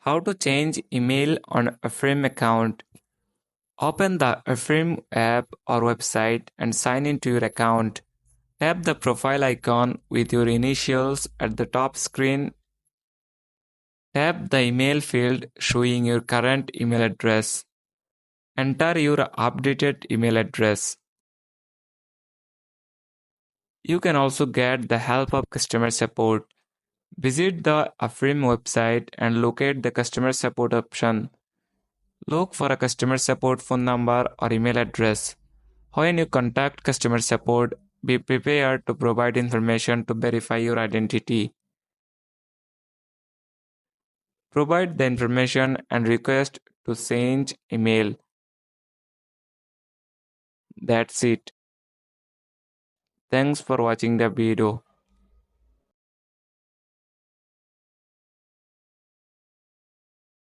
How to change email on Affirm account. Open the Affirm app or website and sign into your account. Tap the profile icon with your initials at the top screen. Tap the email field showing your current email address. Enter your updated email address. You can also get the help of customer support. Visit the Affirm website and locate the customer support option. Look for a customer support phone number or email address. When you contact customer support, be prepared to provide information to verify your identity. Provide the information and request to change email. That's it. Thanks for watching the video.